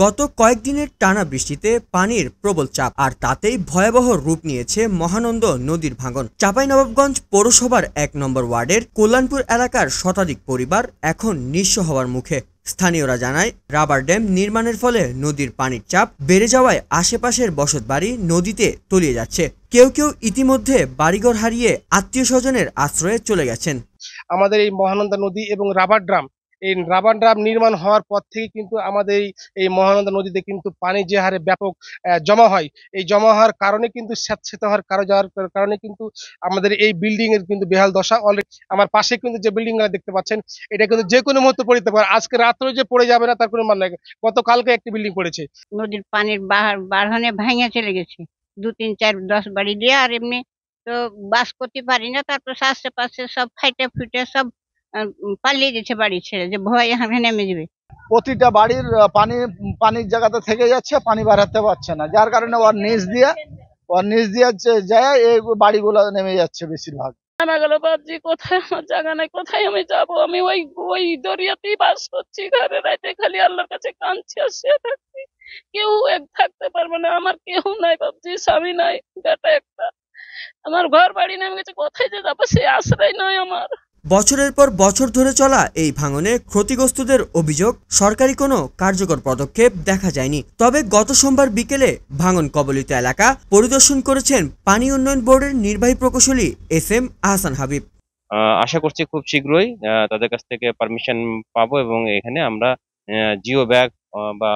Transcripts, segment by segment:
গত কয়েকদিনের টানা বৃষ্টিতে পানির প্রবল চাপ আর তাতেই ভয়াবহ রূপ নিয়েছে মহানন্দা নদীর ভাঙন। চাঁপাইনবাবগঞ্জ পৌরসভার ১ নম্বর ওয়ার্ডের কল্যাণপুর এলাকার শতাধিক পরিবার এখন নিঃস্ব হওয়ার মুখে। স্থানীয়রা জানায়, রাবার ড্যাম নির্মাণের ফলে নদীর পানির চাপ বেড়ে যাওয়ায় আশেপাশের বসতবাড়ি নদীতে তলিয়ে যাচ্ছে। কেউ কেউ ইতিমধ্যে বাড়িঘর হারিয়ে আত্মীয় স্বজনের আশ্রয়ে চলে গেছেন। আমাদের এই মহানন্দা নদী এবং রাবার ড্রাম নির্মাণ হওয়ার পর থেকে কিন্তু আমাদের এই মহানন্দা নদীতে কিন্তু পানি যে হারে ব্যাপক জমা হয়, এই জমা হওয়ার কারণে কিন্তু স্যাঁতসেঁতে হওয়ার কারণে কিন্তু আমাদের এই বিল্ডিং এর কিন্তু বেহাল দশা। অলরেডি আমার পাশে কিন্তু যে বিল্ডিং গুলো দেখতে পাচ্ছেন, এটা কিন্তু যে কোনো মুহূর্তে পড়ে যেতে পারে। আজকে রাত্রে যে পড়ে যাবে না তার কোনো মান নাই। গতকালকে একটি বিল্ডিং পড়েছে। নদীর পানির বাড়ানে ভাঙে চলে গেছে 2, 3, 4, 10 বাড়ি দিয়ে। আর এমনি তো বাস করতে পারি না। তারপর আশেপাশে সব ফাইটে ফুটে সব পালিয়ে গেছে বাড়ি ছেড়ে, যে ভয় এখানে নেমে যাবে। প্রতিটা বাড়ির পানির জায়গাতে থেকে যাচ্ছে, পানি বাড়াতে পারছে না, যার কারণে ওর নিচ দিয়ে যায় এই বাড়িগুলো নেমে যাচ্ছে বেশিরভাগ। জানা গেল বাবজি কোথায় আমার জায়গা নাই, কোথায় আমি যাব? আমি ওই দরিয়াতেই বাস করছি, ঘরে রাইতে খালি আল্লাহর কাছে কাঁদছি আর শুয়ে থাকছি। কেউ এক থাকতে পারবে না, আমার কেউ নাই বাবজি, স্বামী নাই, বেটা একটা। আমার ঘর বাড়ি নেমে গেছে, কোথায় যে যাবো সে আশ্রয় নয় আমার। বছরের পর বছর ধরে চলা এই ভাঙনে ক্ষতিগ্রস্তদের অভিযোগ, সরকারি কোনো কার্যকর পদক্ষেপ দেখা যায়নি। তবে গত সোমবার বিকেলে ভাঙন কবলিত এলাকা পরিদর্শন করেছেন পানি উন্নয়ন বোর্ডের নির্বাহী প্রকৌশলী SM আহসান হাবিব। আশা করছি খুব শীঘ্রই তাদের কাছ থেকে পারমিশন পাবো এবং এখানে আমরা জিও ব্যাগ বা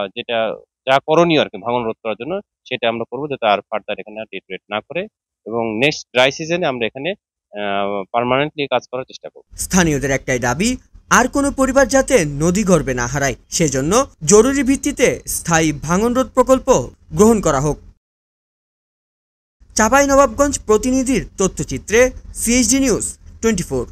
যা করণীয় আর কি ভাঙন রোধ করার জন্য সেটা আমরা করবো, যাতে আর ফার্দার এখানে ডিটোরেট না করে, এবং নেক্সট ড্রাই সিজনে আমরা এখানে পার্মানেন্টলি কাজ করার চেষ্টা করব। স্থানীয়দের একটাই দাবি, আর কোনো পরিবার যাতে নদী গর্ভে না হারায়, সেজন্য জরুরি ভিত্তিতে স্থায়ী ভাঙন রোধ প্রকল্প গ্রহণ করা হোক। চাঁপাইনবাবগঞ্জ প্রতিনিধির তথ্যচিত্রে CHD নিউজ 24।